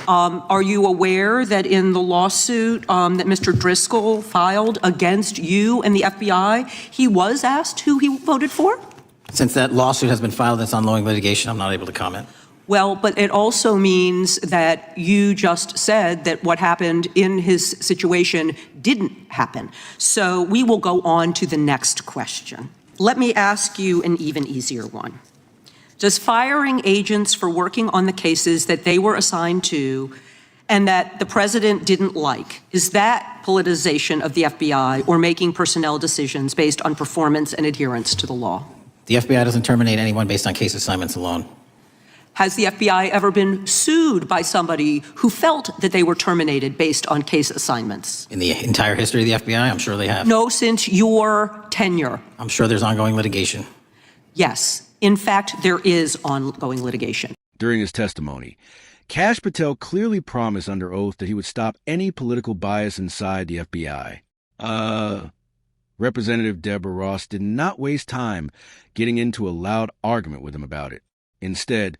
Are you aware that in the lawsuit that Mr. Driscoll filed against you and the FBI, he was asked who he voted for? Since that lawsuit has been filed, that's ongoing litigation, I'm not able to comment. Well, but it also means that you just said that what happened in his situation didn't happen. So we will go on to the next question. Let me ask you an even easier one. Does firing agents for working on the cases that they were assigned to and that the president didn't like, is that politicization of the FBI or making personnel decisions based on performance and adherence to the law? The FBI doesn't terminate anyone based on case assignments alone. Has the FBI ever been sued by somebody who felt that they were terminated based on case assignments? In the entire history of the FBI, I'm sure they have. No, since your tenure. I'm sure there's ongoing litigation. Yes. In fact, there is ongoing litigation. During his testimony, Kash Patel clearly promised under oath that he would stop any political bias inside the FBI. Representative Deborah Ross did not waste time getting into a loud argument with him about it. Instead,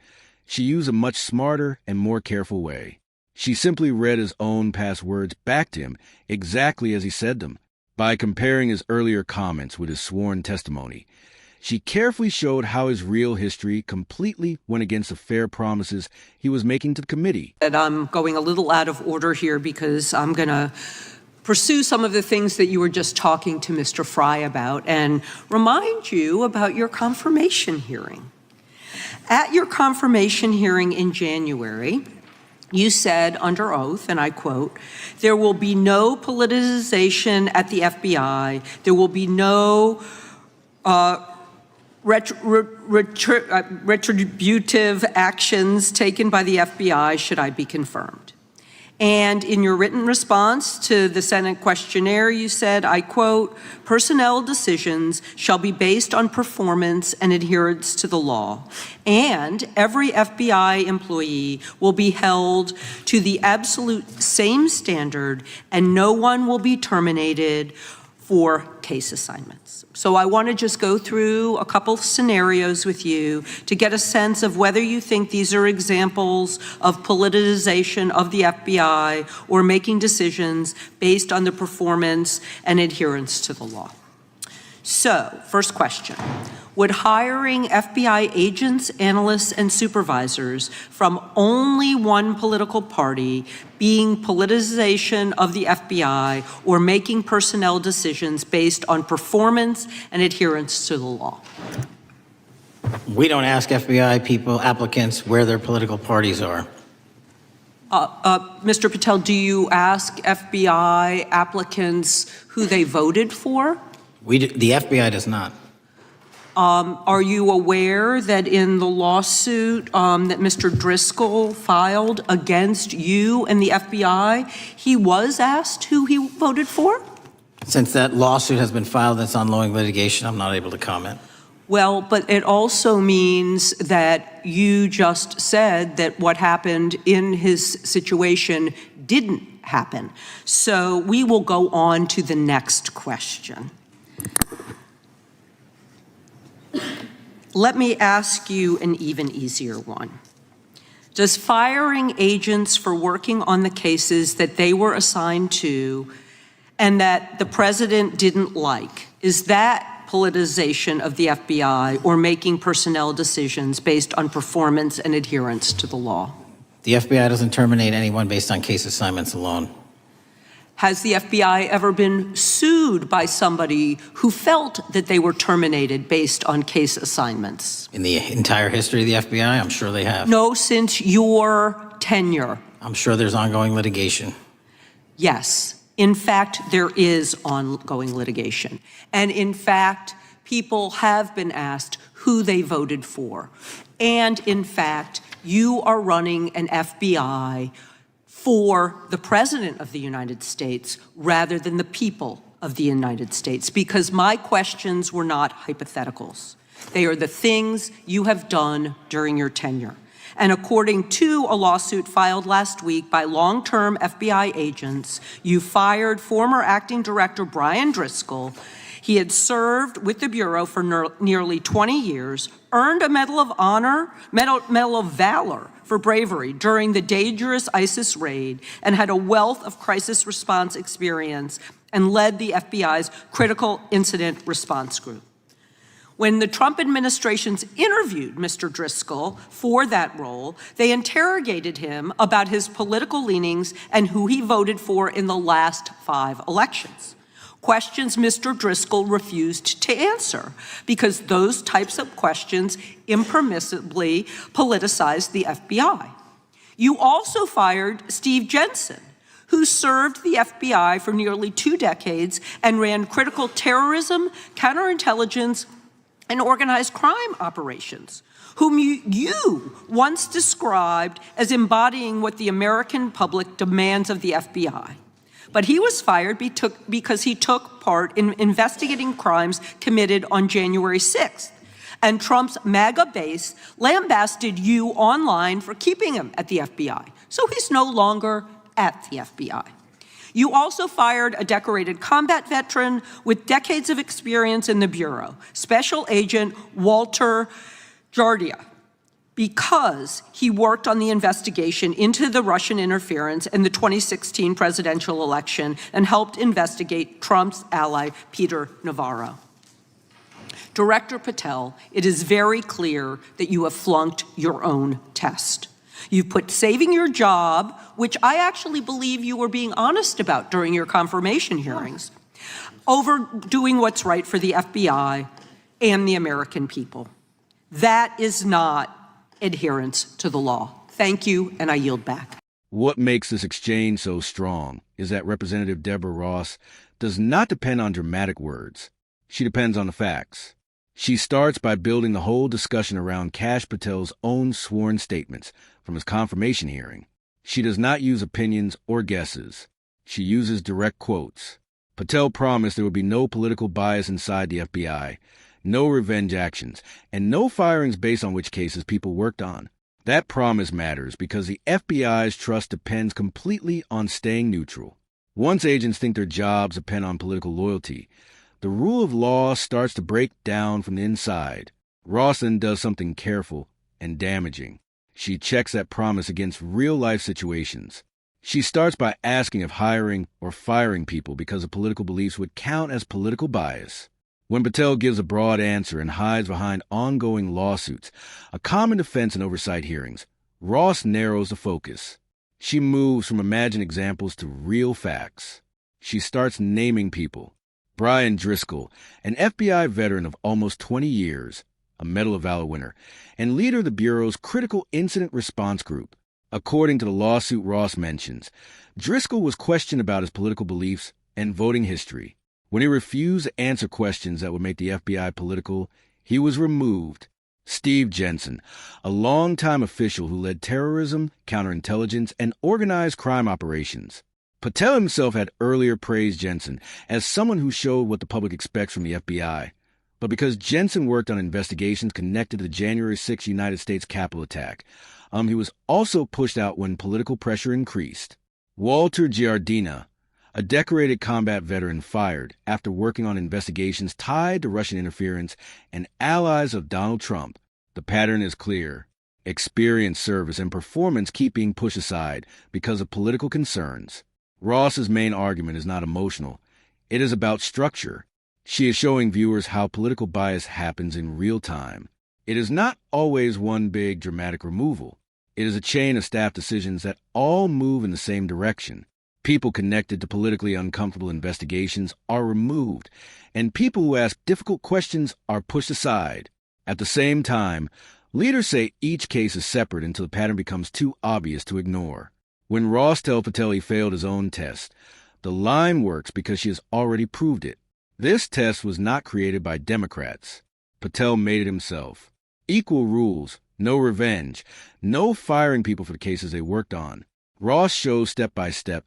she used a much smarter and more careful way. She simply read his own past words back to him exactly as he said them. By comparing his earlier comments with his sworn testimony, she carefully showed how his real history completely went against the fair promises he was making to the committee. And I'm going a little out of order here because I'm going to pursue some of the things that you were just talking to Mr. Fry about and remind you about your confirmation hearing. At your confirmation hearing in January, you said under oath, and I quote, "There will be no politicization at the FBI. There will be no retributive actions taken by the FBI should I be confirmed." And in your written response to the Senate questionnaire, you said, I quote, "Personnel decisions shall be based on performance and adherence to the law, and every FBI employee will be held to the absolute same standard, and no one will be terminated for case assignments." So I want to just go through a couple scenarios with you to get a sense of whether you think these are examples of politicization of the FBI or making decisions based on the performance and adherence to the law. So, first question. Would hiring FBI agents, analysts, and supervisors from only one political party being politicization of the FBI or making personnel decisions based on performance and adherence to the law? We don't ask FBI people, applicants, where their political parties are. Mr. Patel, do you ask FBI applicants who they voted for? The FBI does not. Are you aware that in the lawsuit that Mr. Driscoll filed against you and the FBI, he was asked who he voted for? Since that lawsuit has been filed, that's ongoing litigation, I'm not able to comment. Well, but it also means that you just said that what happened in his situation didn't happen. So we will go on to the next question. Let me ask you an even easier one. Does firing agents for working on the cases that they were assigned to and that the president didn't like, is that politicization of the FBI or making personnel decisions based on performance and adherence to the law? The FBI doesn't terminate anyone based on case assignments alone. Has the FBI ever been sued by somebody who felt that they were terminated based on case assignments? In the entire history of the FBI, I'm sure they have. No, since your tenure. I'm sure there's ongoing litigation. Yes. In fact, there is ongoing litigation. And in fact, people have been asked who they voted for. And in fact, you are running an FBI for the President of the United States rather than the people of the United States, because my questions were not hypotheticals. They are the things you have done during your tenure. And according to a lawsuit filed last week by long-term FBI agents, you fired former acting director Brian Driscoll. He had served with the Bureau for nearly 20 years, earned a Medal of Honor, Medal of Valor for bravery during the dangerous ISIS raid and had a wealth of crisis response experience and led the FBI's critical incident response group. When the Trump administrations interviewed Mr. Driscoll for that role, they interrogated him about his political leanings and who he voted for in the last 5 elections. Questions Mr. Driscoll refused to answer because those types of questions impermissibly politicized the FBI. You also fired Steve Jensen, who served the FBI for nearly 2 decades and ran critical terrorism, counterintelligence, and organized crime operations, whom you once described as embodying what the American public demands of the FBI. But he was fired because he took part in investigating crimes committed on January 6th. And Trump's MAGA base lambasted you online for keeping him at the FBI. So he's no longer at the FBI. You also fired a decorated combat veteran with decades of experience in the Bureau, Special Agent Walter Jardia, because he worked on the investigation into the Russian interference in the 2016 presidential election and helped investigate Trump's ally, Peter Navarro. Director Patel, it is very clear that you have flunked your own test. You've put saving your job, which I actually believe you were being honest about during your confirmation hearings, over doing what's right for the FBI and the American people. That is not adherence to the law. Thank you, and I yield back. What makes this exchange so strong is that Representative Deborah Ross does not depend on dramatic words. She depends on the facts. She starts by building the whole discussion around Kash Patel's own sworn statements from his confirmation hearing. She does not use opinions or guesses. She uses direct quotes. Patel promised there would be no political bias inside the FBI, no revenge actions, and no firings based on which cases people worked on. That promise matters because the FBI's trust depends completely on staying neutral. Once agents think their jobs depend on political loyalty, the rule of law starts to break down from the inside. Ross then does something careful and damaging. She checks that promise against real-life situations. She starts by asking if hiring or firing people because of political beliefs would count as political bias. When Patel gives a broad answer and hides behind ongoing lawsuits, a common defense in oversight hearings, Ross narrows the focus. She moves from imagined examples to real facts. She starts naming people. Brian Driscoll, an FBI veteran of almost 20 years, a Medal of Valor winner, and leader of the Bureau's Critical Incident Response Group. According to the lawsuit Ross mentions, Driscoll was questioned about his political beliefs and voting history. When he refused to answer questions that would make the FBI political, he was removed. Steve Jensen, a longtime official who led terrorism, counterintelligence, and organized crime operations. Patel himself had earlier praised Jensen as someone who showed what the public expects from the FBI. But because Jensen worked on investigations connected to the January 6th United States Capitol attack, he was also pushed out when political pressure increased. Walter Giardina, a decorated combat veteran, fired after working on investigations tied to Russian interference and allies of Donald Trump. The pattern is clear. Experience, service, and performance keep being pushed aside because of political concerns. Ross's main argument is not emotional. It is about structure. She is showing viewers how political bias happens in real time. It is not always one big dramatic removal. It is a chain of staff decisions that all move in the same direction. People connected to politically uncomfortable investigations are removed, and people who ask difficult questions are pushed aside. At the same time, leaders say each case is separate until the pattern becomes too obvious to ignore. When Ross tells Patel he failed his own test, the line works because she has already proved it. This test was not created by Democrats. Patel made it himself. Equal rules, no revenge, no firing people for the cases they worked on. Ross shows step by step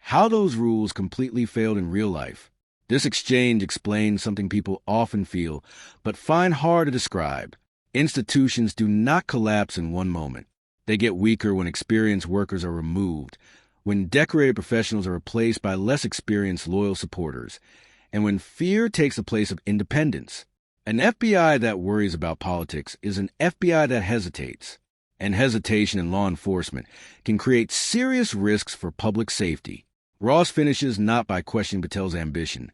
how those rules completely failed in real life. This exchange explains something people often feel, but find hard to describe. Institutions do not collapse in one moment. They get weaker when experienced workers are removed, when decorated professionals are replaced by less experienced loyal supporters, and when fear takes the place of independence. An FBI that worries about politics is an FBI that hesitates. and hesitation in law enforcement can create serious risks for public safety. Ross finishes not by questioning Patel's ambition,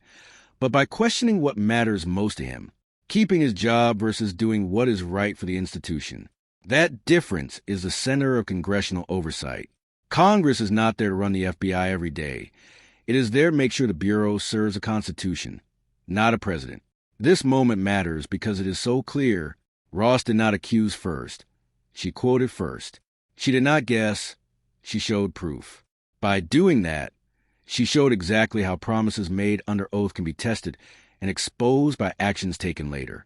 but by questioning what matters most to him, keeping his job versus doing what is right for the institution. That difference is the center of congressional oversight. Congress is not there to run the FBI every day. It is there to make sure the Bureau serves the Constitution, not a president. This moment matters because it is so clear Ross did not accuse first. She quoted first. She did not guess. She showed proof. By doing that, she showed exactly how promises made under oath can be tested and exposed by actions taken later.